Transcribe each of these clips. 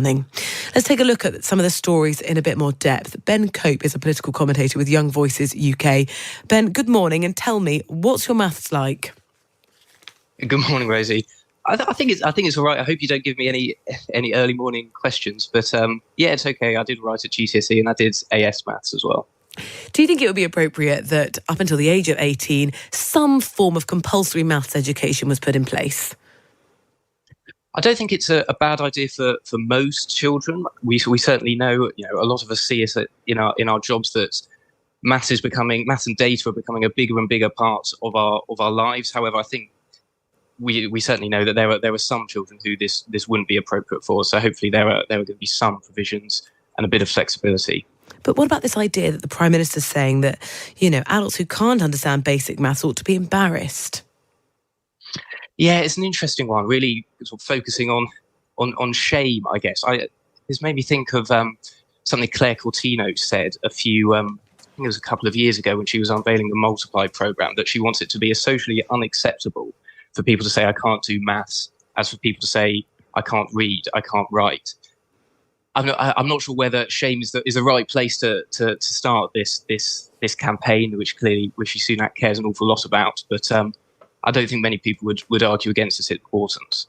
Let's take a look at some of the stories in a bit more depth. Ben Cope is a political commentator with Young Voices UK. Ben, good morning, and tell me, what's your maths like? Good morning, Rosie. I think it's all right. I hope you don't give me any early morning questions, but yeah, it's okay. I did write at GCSE and I did AS maths as well. Do you think it would be appropriate that up until the age of 18, some form of compulsory maths education was put in place? I don't think it's a bad idea for most children. We certainly know, a lot of us see us in our jobs that maths and data are becoming a bigger and bigger part of our lives. However, I think we certainly know that there are some children who this wouldn't be appropriate for. So hopefully there are going to be some provisions and a bit of flexibility. But what about this idea that the Prime Minister's saying that, adults who can't understand basic maths ought to be embarrassed? Yeah, it's an interesting one, really sort of focusing on shame, I guess. This made me think of something Claire Cortino said I think it was a couple of years ago when she was unveiling the Multiply programme, that she wants it to be as socially unacceptable for people to say, I can't do maths, as for people to say, I can't read, I can't write. I'm not sure whether shame is the right place to start this campaign, which clearly Rishi Sunak cares an awful lot about. But I don't think many people would argue against its importance.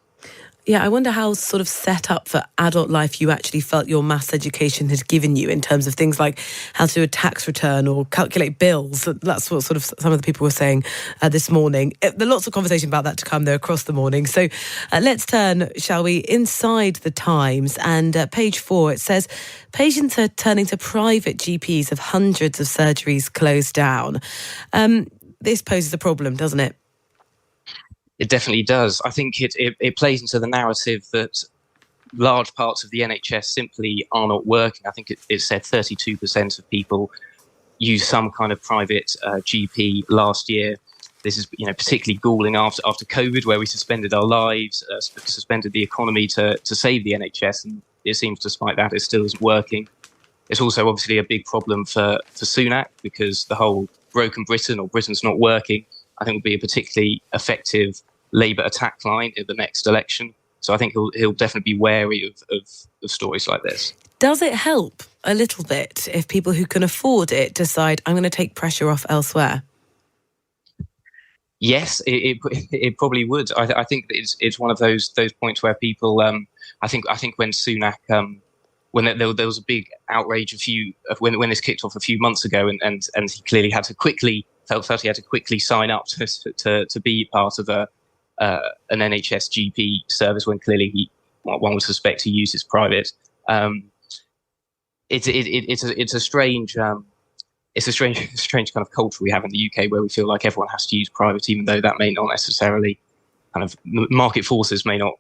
Yeah, I wonder how sort of set up for adult life you actually felt your maths education had given you in terms of things like how to do a tax return or calculate bills. That's what sort of some of the people were saying this morning. There are lots of conversation about that to come, though, across the morning. So let's turn, shall we, inside the Times. And page 4, it says, patients are turning to private GPs of hundreds of surgeries closed down. This poses a problem, doesn't it? It definitely does. I think it plays into the narrative that large parts of the NHS simply are not working. I think it said 32% of people use some kind of private GP last year. This is particularly galling after COVID, where we suspended our lives, suspended the economy to save the NHS, and it seems despite that it still isn't working. It's also obviously a big problem for Sunak, because the whole broken Britain or Britain's not working, I think will be a particularly effective Labour attack line in the next election. So I think he'll definitely be wary of stories like this. Does it help a little bit if people who can afford it decide, I'm going to take pressure off elsewhere? Yes, it probably would. I think that it's one of those points where people. I think when Sunak when there was a big outrage when this kicked off a few months ago, and he clearly had to quickly felt he had to quickly sign up to be part of an NHS GP service when clearly one would suspect he uses private. It's a strange kind of culture we have in the UK, where we feel like everyone has to use private, even though that may not necessarily kind of market forces may not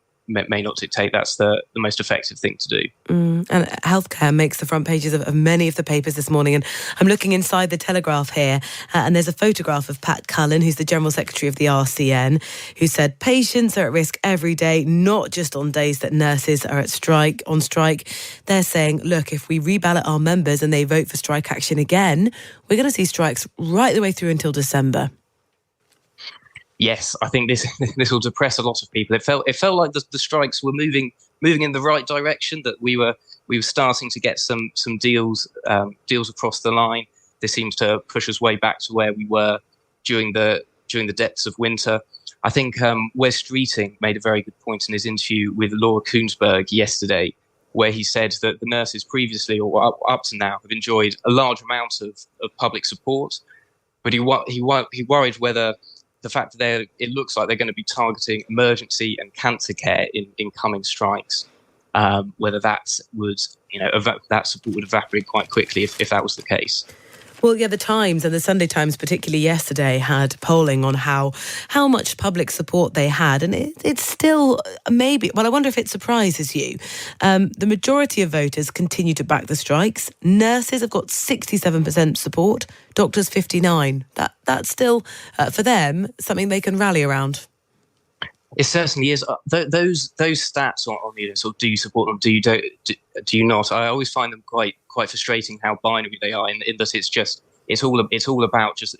dictate that's the most effective thing to do. And healthcare makes the front pages of many of the papers this morning. And I'm looking inside the Telegraph here, and there's a photograph of Pat Cullen, who's the General Secretary of the RCN, who said patients are at risk every day, not just on days that nurses are on strike. They're saying, look, if we reballot our members and they vote for strike action again, we're going to see strikes right the way through until December. Yes, I think this will depress a lot of people. It felt like the strikes were moving in the right direction, that we were starting to get some deals across the line. This seems to push us way back to where we were during the depths of winter. I think Wes Streeting made a very good point in his interview with Laura Kuenssberg yesterday, where he said that the nurses previously, or up to now, have enjoyed a large amount of public support, but he worried whether the fact that it looks like they're going to be targeting emergency and cancer care in coming strikes, whether that support would evaporate quite quickly if that was the case. Well, yeah, the Times and the Sunday Times, particularly yesterday, had polling on how much public support they had. And it's still maybe, well, I wonder if it surprises you. The majority of voters continue to back the strikes. Nurses have got 67% support, doctors 59%. That's still, for them, something they can rally around. It certainly is. Those stats on sort of do you support them, do you not? I always find them quite frustrating how binary they are. In that it's all about just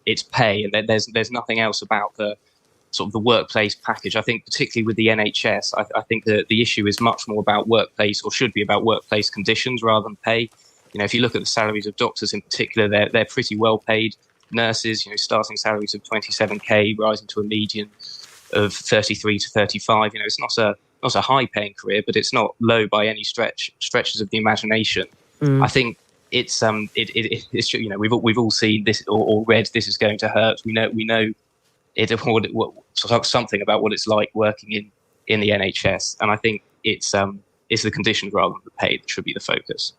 its pay, and there's nothing else about the sort of the workplace package. I think particularly with the NHS, I think that the issue is much more about workplace, or should be about workplace conditions rather than pay. If you look at the salaries of doctors in particular, they're pretty well paid. Nurses, starting salaries of 27k, rising to a median of 33 to 35. It's not a high paying career, but it's not low by any stretches of the imagination. I think it's we've all seen this or read this is going to hurt. We know something about what it's like working in the NHS, and I think it's the conditions rather than the pay that should be the focus.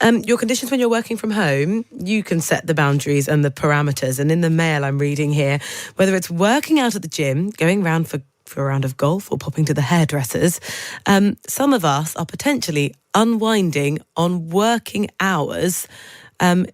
Your conditions when you're working from home, you can set the boundaries and the parameters. And in the Mail, I'm reading here, whether it's working out at the gym, going round for a round of golf, or popping to the hairdressers, some of us are potentially unwinding on working hours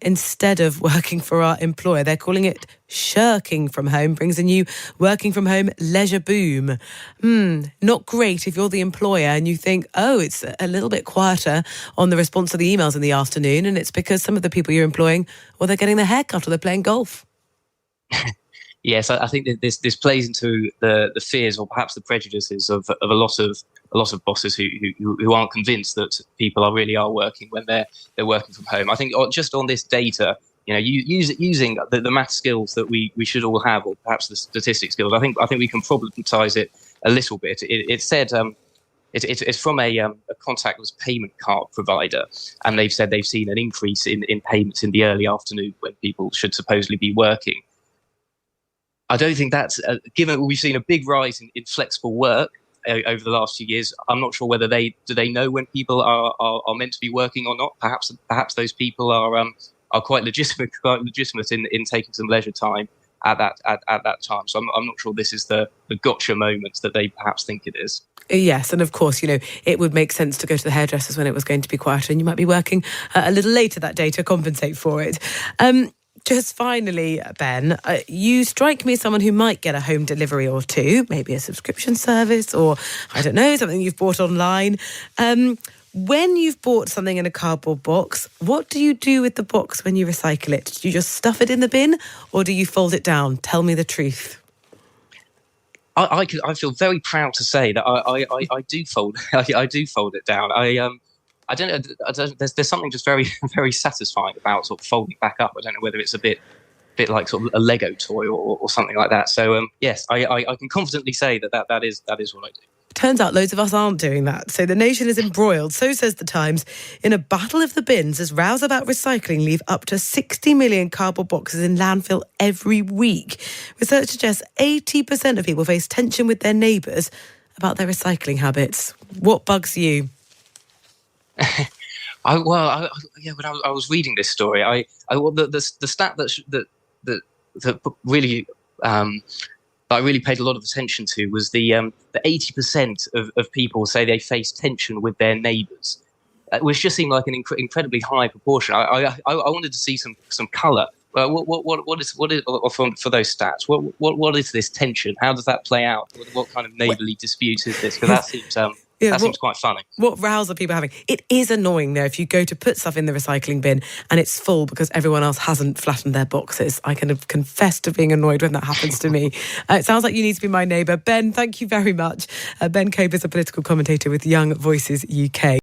instead of working for our employer. They're calling it shirking from home, brings a new working from home leisure boom. Not great if you're the employer and you think, oh, it's a little bit quieter on the response to the emails in the afternoon, and it's because some of the people you're employing, well, they're getting their hair cut or they're playing golf. Yes, I think that this plays into the fears or perhaps the prejudices of a lot of bosses who aren't convinced that people really are working when they're working from home. I think just on this data, using the math skills that we should all have, or perhaps the statistics skills, I think we can problematize it a little bit. It said it's from a contactless payment card provider, and they've said they've seen an increase in payments in the early afternoon when people should supposedly be working. I don't think that's given we've seen a big rise in flexible work over the last few years. I'm not sure whether they know when people are meant to be working or not. Perhaps those people are quite legitimate in taking some leisure time at that time. So I'm not sure this is the gotcha moment that they perhaps think it is. Yes, and of course, it would make sense to go to the hairdressers when it was going to be quieter, and you might be working a little later that day to compensate for it. Just finally, Ben, you strike me as someone who might get a home delivery or two, maybe a subscription service, or, I don't know, something you've bought online. When you've bought something in a cardboard box, what do you do with the box when you recycle it? Do you just stuff it in the bin, or do you fold it down? Tell me the truth. I feel very proud to say that I do fold I do fold it down. I don't know. There's something just very, very satisfying about sort of folding back up. I don't know whether it's a bit like sort of a Lego toy or something like that. So yes, I can confidently say that is what I do. Turns out loads of us aren't doing that. So the nation is embroiled, so says The Times, in a battle of the bins as rows about recycling leave up to 60 million cardboard boxes in landfill every week. Research suggests 80% of people face tension with their neighbours about their recycling habits. What bugs you? When I was reading this story, the stat that really I really paid a lot of attention to was the 80% of people say they face tension with their neighbours, which just seemed like an incredibly high proportion. I wanted to see some colour. What is for those stats? What is this tension? How does that play out? What kind of neighbourly dispute is this? Because that seems. Seems quite funny. What rows are people having? It is annoying, though, if you go to put stuff in the recycling bin and it's full because everyone else hasn't flattened their boxes. I can confess to being annoyed when that happens to me. It sounds like you need to be my neighbour. Ben, thank you very much. Ben Cope is a political commentator with Young Voices UK.